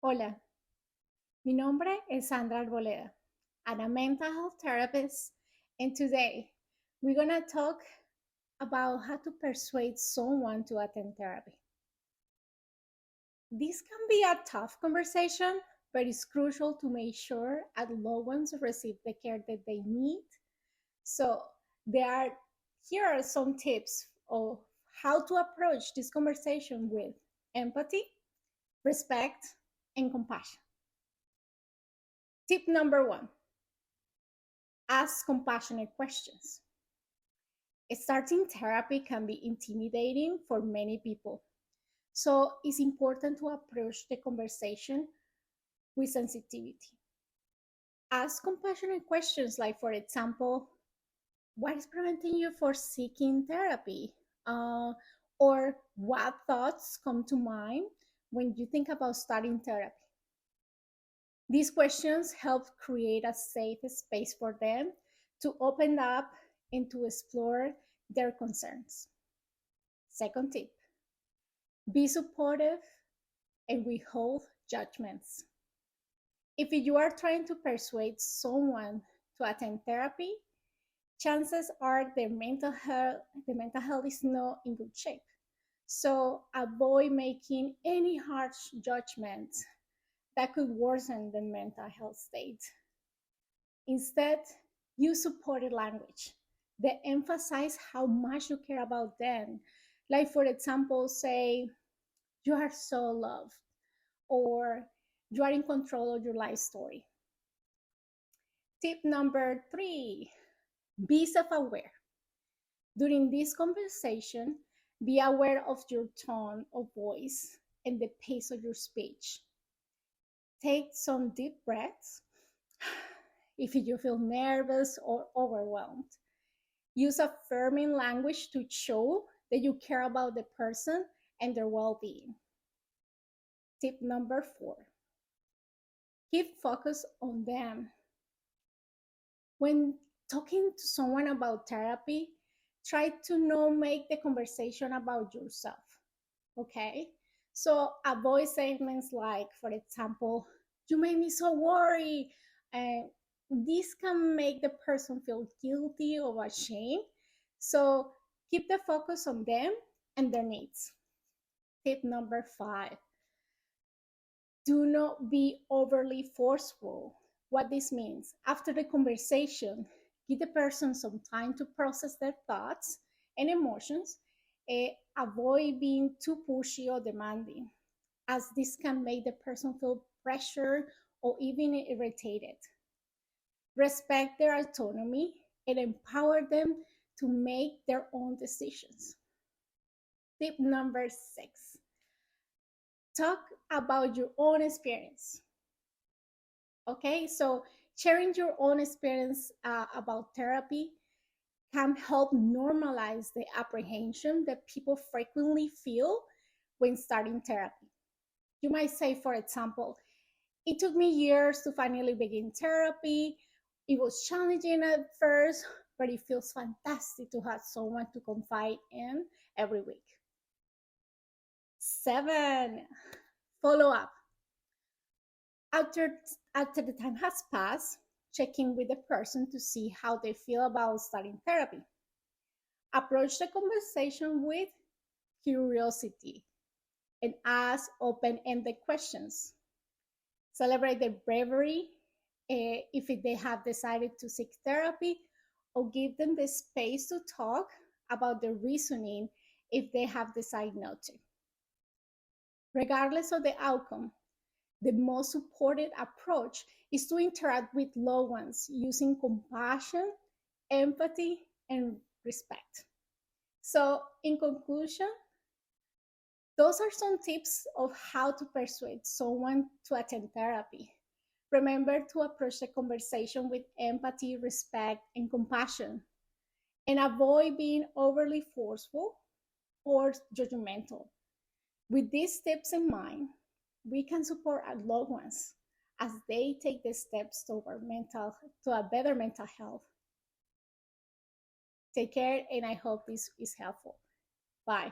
Hola, mi nombre es Sandra Arboleda. I'm a mental health therapist, and today we're going to talk about how to persuade someone to attend therapy. This can be a tough conversation, but it's crucial to make sure our loved ones receive the care that they need. So, there are here are some tips of how to approach this conversation with empathy, respect, and compassion. Tip number one: ask compassionate questions. Starting therapy can be intimidating for many people. So it's important to approach the conversation with sensitivity. Ask compassionate questions like, for example, what is preventing you from seeking therapy? Or what thoughts come to mind when you think about starting therapy? These questions help create a safe space for them to open up and to explore their concerns. Second tip: be supportive and withhold judgments. If you are trying to persuade someone to attend therapy, chances are the mental health is not in good shape. So avoid making any harsh judgments that could worsen the mental health state. Instead, use supportive language that emphasize how much you care about them. Like, for example, say, you are so loved, or you are in control of your life story. Tip number three: be self aware. During this conversation, be aware of your tone of voice and the pace of your speech. Take some deep breaths if you feel nervous or overwhelmed. Use affirming language to show that you care about the person and their well being. Tip number four: keep focus on them. When talking to someone about therapy, try to not make the conversation about yourself. Okay? So avoid statements like, for example, you made me so worried. And this can make the person feel guilty or ashamed. So keep the focus on them and their needs. Tip number five: do not be overly forceful. What this means: after the conversation, give the person some time to process their thoughts and emotions. Avoid being too pushy or demanding, as this can make the person feel pressured or even irritated. Respect their autonomy and empower them to make their own decisions. Tip number six: talk about your own experience. Okay, so sharing your own experience about therapy can help normalize the apprehension that people frequently feel when starting therapy. You might say, for example, it took me years to finally begin therapy. It was challenging at first, but it feels fantastic to have someone to confide in every week. Seven, follow up. After, after the time has passed, check in with the person to see how they feel about starting therapy. Approach the conversation with curiosity and ask open ended questions. Celebrate their bravery if they have decided to seek therapy, or give them the space to talk about their reasoning if they have decided not to. Regardless of the outcome, the most supported approach is to interact with loved ones using compassion, empathy, and respect. So, in conclusion, those are some tips of how to persuade someone to attend therapy. Remember to approach the conversation with empathy, respect, and compassion, and avoid being overly forceful or judgmental. With these tips in mind, we can support our loved ones as they take the steps to a better mental health. Take care, and I hope this is helpful. Bye.